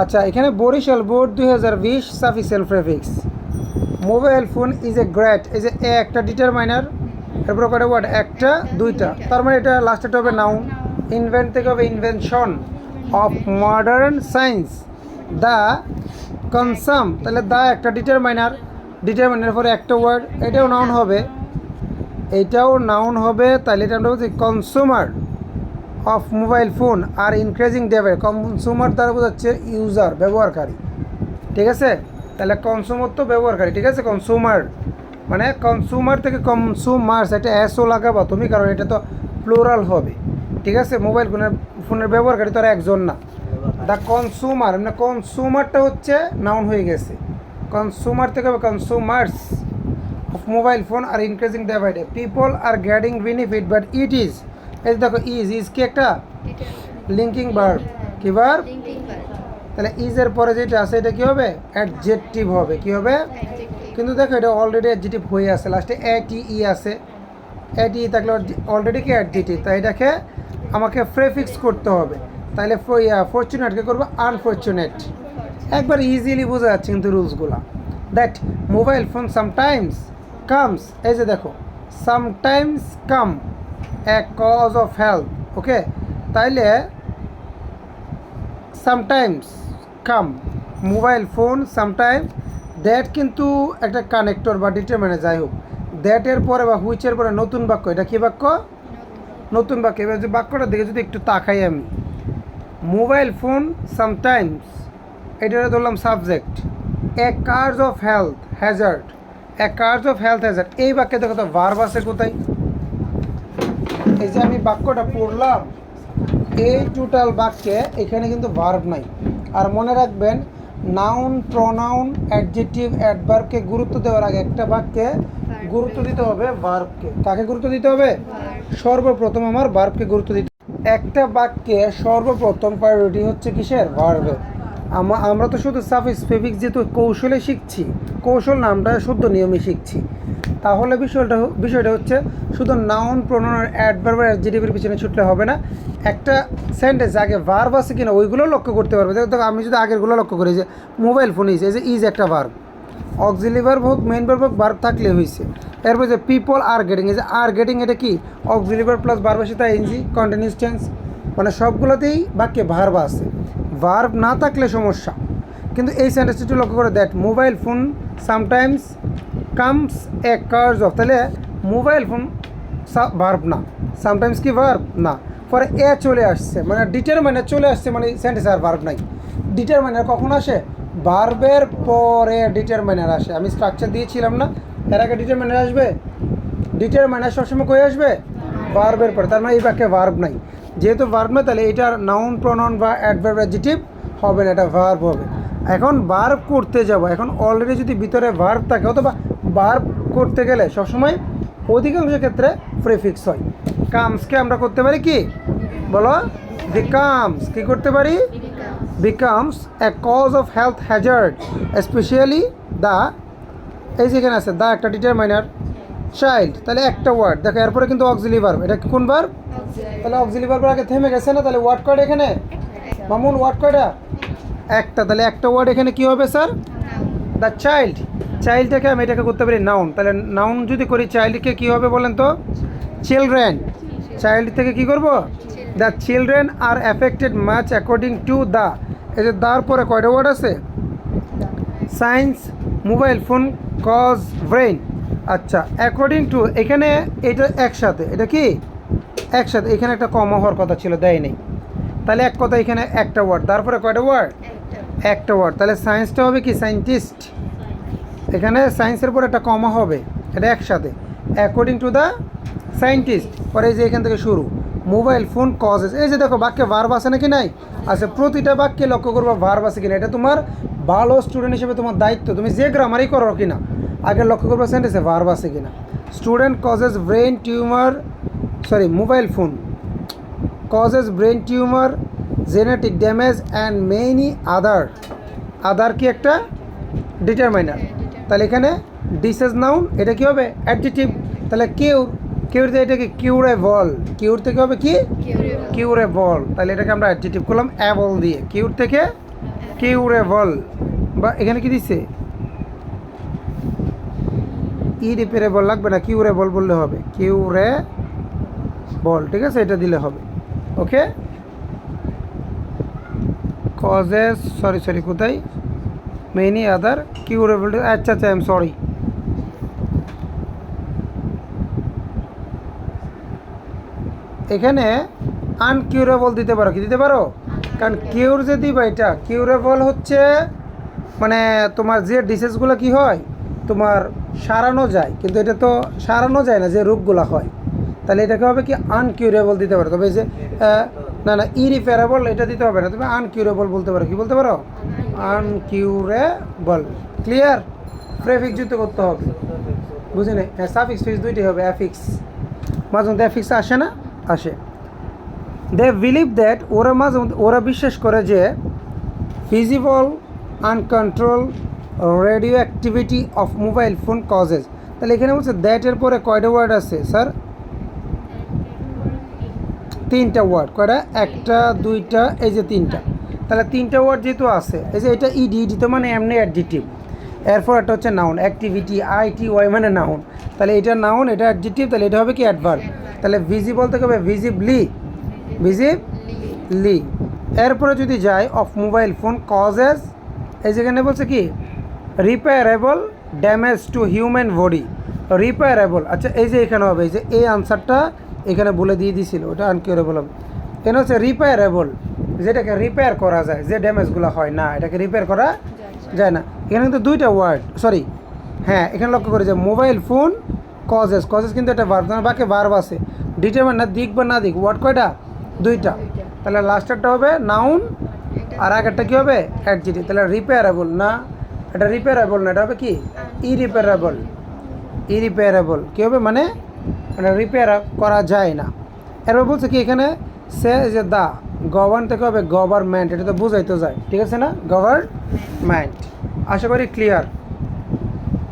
আচ্ছা, এখানে Barishal board 2020 sufficient prefix. Mobile phone is a great, এই যে এ একটা ডিটারমাইনার, এরপর কটা ওয়ার্ড, একটা দুইটা, তার মানে এটা লাস্টেটা হবে নাউন। ইনভেন্ট থেকে হবে invention of modern science. The consume, তাহলে দ্য একটা ডিটারমাইনার, ডিটারমাইনার পরে একটা ওয়ার্ড, এটাও নাউন হবে, এইটাও নাউন হবে। তাহলে এটা আমরা বলছি consumer of mobile phone are increasing ডেভে। কনসুমার দ্বারা বোঝাচ্ছে ইউজার, ব্যবহারকারী, ঠিক আছে। তাহলে কনসুমার তো ব্যবহারকারী, ঠিক আছে। কনসুমার মানে কনসুমার থেকে কনসুমার্স, এটা এসও লাগাবো তুমি, কারণ এটা তো প্লোরাল হবে, ঠিক আছে। মোবাইল ফোনের ব্যবহারকারী তো আর একজন না। দ্য কনসুমার মানে কনসুমারটা হচ্ছে নাউন হয়ে গেছে, কনসুমার থেকে হবে consumers of mobile phone are increasing day by day. People are getting benefit but it is, এই দেখো ইজ কি একটা লিঙ্কিং ভার্ব, কি ভার্ব? তাহলে ইজের পরে যেটা আছে এটা কি হবে? অ্যাডজেক্টিভ হবে, কি হবে? কিন্তু দেখো এটা অলরেডি অ্যাডজেক্টিভ হয়ে আছে, লাস্টে ই আছে, ই থাকলে অলরেডি কি অ্যাডজেক্টিভ, তাই এটাকে আমাকে প্রেফিক্স করতে হবে। তাহলে ফরচুনেটকে করবো আনফরচুনেট। একবার ইজিলি বোঝা যাচ্ছে কিন্তু রুলসগুলো। That mobile phone sometimes comes, এই যে দেখো sometimes come a cause of health, okay. তাইলে sometimes come mobile phone sometime, that কিন্তু একটা কানেক্টর বা ডিটারমিনার, যাই হোক, দ্যাটের পরে বা হুইচের পরে নতুন বাক্য, এটা কী বাক্য? নতুন বাক্য। এবার যে বাক্যটা দেখে যদি একটু তাকাই আমি, মোবাইল ফোন সামটাইমস, এটা ধরলাম subject, a curse of health hazard, a curse of health hazard. এই বাক্যে দেখো তো ভার্ব আছে কোথায়? এই যে আমি বাক্যটা পড়লাম, এই টোটাল বাক্যে এখানে কিন্তু ভার্ব নাই। আর মনে রাখবেন, নাউন, প্রোনাউন, অ্যাডজেক্টিভ, অ্যাডভার্বকে গুরুত্ব দেওয়ার আগে একটা বাক্যে গুরুত্ব দিতে হবে ভার্বকে। কাকে গুরুত্ব দিতে হবে? সর্বপ্রথম আমার ভার্বকে গুরুত্ব দিতে হবে। একটা বাক্যে সর্বপ্রথম প্রায়োরিটি হচ্ছে কিসের? ভার্বের। আমরা তো শুধু সাফিক্স প্রিফিক্স যেহেতু কৌশলে শিখছি, কৌশল না, আমরা শুদ্ধ নিয়মে শিখছি, তাহলে বিষয়টা হচ্ছে শুধু নাউন, প্রোনাউন, অ্যাডভার্ব আর অ্যাডজেক্টিভের পিছনে ছুটলে হবে না। একটা সেন্টেন্স আগে ভার্ব আছে কিনা ওইগুলো লক্ষ্য করতে পারবে। দেখো আমি যদি আগেরগুলো লক্ষ্য করি, যে মোবাইল ফোন এই যে ইজ একটা ভার্ব, অক্সিলারি ভার্ব হোক, মেইন ভার্ব হোক, ভার্ব থাকলে হয়েছে। এরপর যে পিপল আর গেটিং, এই যে আর গেটিং, এটা কি? অক্সিলারি ভার্ব প্লাস ভার্বের সাথে আইএনজি, কন্টিনিউয়াস টেন্স, মানে সবগুলোতেই বাক্যে ভার্ব আছে। ভার্ব না থাকলে সমস্যা। কিন্তু এই সেন্টেন্সটি একটু লক্ষ্য করে, that mobile phone sometimes comes a curse of, তাহলে মোবাইল ফোন ভার্ব না, সামটাইমস কি ভার্ব না, পরে এ চলে আসছে, মানে ডিটারমাইনার চলে আসছে, মানে সেন্টেন্স আর ভার্ব নাই। ডিটারমাইনার কখন আসে? ভার্বের পরে ডিটারমাইনার আসে। আমি স্ট্রাকচার দিয়েছিলাম না, এর আগে ডিটারমাইনার আসবে। ডিটারমাইনার সবসময় কই আসবে? ভার্বের পরে। তার মানে এই বাক্যে ভার্ব নাই, যেহেতু ভার্ব না, তাহলে এটার নাউন, প্রোনাউন বা অ্যাডভার্ব, অ্যাডজেক্টিভ হবে না, এটা ভার্ব হবে। এখন ভার্ব করতে যাব, এখন অলরেডি যদি ভিতরে ভার্ব থাকে, অথবা ভার্ব করতে গেলে সবসময় অধিকাংশ ক্ষেত্রে প্রিফিক্স হয়। কামসকে আমরা করতে পারি কি? বলো, বিকামস। কি করতে পারি? Becomes a cause of health hazard, specially the, এই যেখানে আছে দ্য একটা ডিটারমাইনার, চাইল্ড, তাহলে একটা ওয়ার্ড দেখো, এরপরে কিন্তু অক্সিলারি ভার্ব, এটা কোন ভার্ব? তাহলে অক্সিলারি ভার্বের আগে থেমে গেছে না, তাহলে ওয়ার্ড কয়টা এখানে? মামুন, ওয়ার্ড কয়টা? একটা। তাহলে একটা ওয়ার্ড এখানে কি হবে স্যার? The child. চাইল্ডটাকে আমি এটাকে করতে পারি নাউন, তাহলে নাউন যদি করি চাইল্ডকে কি হবে বলেন তো? চিলড্রেন। চাইল্ড থেকে কি করব? The children are affected much according to the, এই যে দার পরে কয়টা ওয়ার্ড আছে? Science, mobile phone, cause, brain. আচ্ছা, অ্যাকর্ডিং টু, এখানে এটা একসাথে, এটা কি একসাথে, এখানে একটা কমা হওয়ার কথা ছিল, দেয় নেই। তাহলে এক কথা এখানে একটা ওয়ার্ড, তারপরে কয়টা ওয়ার্ড? একটা ওয়ার্ড। তাহলে সায়েন্সটা হবে কি? সায়েন্টিস্ট। এখানে সায়েন্সের পর একটা কমা হবে, এটা একসাথে, অ্যাকর্ডিং টু দ্য সায়েন্টিস্ট। পরে এই যে এখান থেকে শুরু, মোবাইল ফোন কজেস। এই যে দেখো বাক্যে ভার্ব আছে নাকি নাই? আচ্ছা, প্রতিটা বাক্যে লক্ষ্য করবো ভার্ব আছে কিনা, এটা তোমার ভালো স্টুডেন্ট হিসেবে তোমার দায়িত্ব। তুমি যে গ্রামারই করো কিনা, আগে লক্ষ্য করবো সেন্টেন্সে ভার্ব আছে কিনা। Student causes brain tumour, sorry, mobile phone causes brain tumor, genetic damage and many other. আদার কি একটা ডিটারমাইনার, তাহলে এখানে ডিসেজ নাউন, এটা কি হবে? অ্যাডজেক্টিভ। তাহলে কিউর থেকে এটা কি? কিউরেবল। কিউর থেকে হবে কি? কিউরেবল। তাহলে এটাকে আমরা অ্যাডজেক্টিভ করলাম অ্যাবল দিয়ে, কিউর থেকে কিউরেবল, বা এখানে কি দিচ্ছে ইরিপেয়ারেবল লাগবে না, কিউরেবল বললে হবে, কিউরেবল, ঠিক আছে, এটা দিলে হবে। ওকে, কজেস, সরি কোথায়, মেনি আদার কিউরেবল, আচ্ছা আচ্ছা, আই এম সরি। এখানে আনকিউরেবল দিতে পারো, কি দিতে পারো, কারণ কিউর যে দিবা, এটা কিউরেবল হচ্ছে মানে তোমার যে ডিসিজগুলো কি হয় তোমার সারানো যায়, কিন্তু এটা তো সারানো যায় না যে রোগগুলো হয়, তাহলে এটাকে হবে কি আনকিউরেবল দিতে পারো। তবে এই যে না না ইরিপেয়ারেবল এটা দিতে হবে না, তুমি আনকিউরেবল বলতে পারো, কি বলতে পারো, আনকিউরেবল। ক্লিয়ার, প্রেফিক্স যুক্ত করতে হবে, বুঝি নাই, হ্যাঁ সাফিক্স ফিক্স দুইটাই হবে, অ্যাফিক্স, মাঝে মধ্যে অ্যাফিক্স আসে না, আসে। দে বিলিভ দ্যাট, ওরা মাঝে মধ্যে ওরা বিশ্বাস করে যে feasible uncontrolled radio activity of mobile phone causes, তাহলে এখানে বলছে দ্যাটের পরে কয়টা ওয়ার্ড আছে স্যার, তিনটা ওয়ার্ড, কয়টা, একটা দুইটা, এই যে তিনটা, তাহলে তিনটা ওয়ার্ড যেহেতু আছে, এই যে এটা ইডি, ইডি তো মানে এমনি অ্যাডজেক্টিভ, এরপর একটা হচ্ছে নাউন, অ্যাক্টিভিটি আইটি ওয়াই মানে নাউন, তাহলে এটা নাউন, এটা অ্যাডজেক্টিভ, তাহলে এটা হবে কি অ্যাডভার্ব, তাহলে ভিজিবল থেকে হবে ভিজিবলি, ভিজিবলি। এরপরে যদি যাই অফ মোবাইল ফোন কজেস, এই যেখানে বলছে কি repairable damage to human body, repairable, আচ্ছা এই যে এখানে হবে, এই যে এই আনসারটা এখানে বলে দিয়ে দিছিল, ওটা আনকিউরেবল হবে। এখানে হচ্ছে রিপেয়ারেবল, যেটাকে রিপেয়ার করা যায়, যে ড্যামেজগুলো হয় না এটাকে রিপেয়ার করা যায় না। এখানে কিন্তু দুইটা ওয়ার্ড, সরি হ্যাঁ এখানে লক্ষ্য করে যে মোবাইল ফোন কজেস, কজেস কিন্তু একটা ভার্ব, বাকি ভার্ব আছে, ডিটারমাইন না দিক বা না দিক, ওয়ার্ড কয়টা, দুইটা, তাহলে লাস্টেরটা হবে নাউন আর আগেরটা কী হবে অ্যাডজেক্টিভ, তাহলে রিপেয়ারেবল না, এটা রিপেয়ারেবল না, এটা হবে কি ইরিপেয়ারেবল, ইরিপেয়ারেবল কী হবে মানে মানে রিপেয়ার করা যায় না। এরপর বলছে কি এখানে সে যে দা গভর্ন থেকে হবে গভর্নমেন্ট, এটা তো বোঝাইতে যায়, ঠিক আছে না, গভর্নমেন্ট। আশা করি ক্লিয়ার।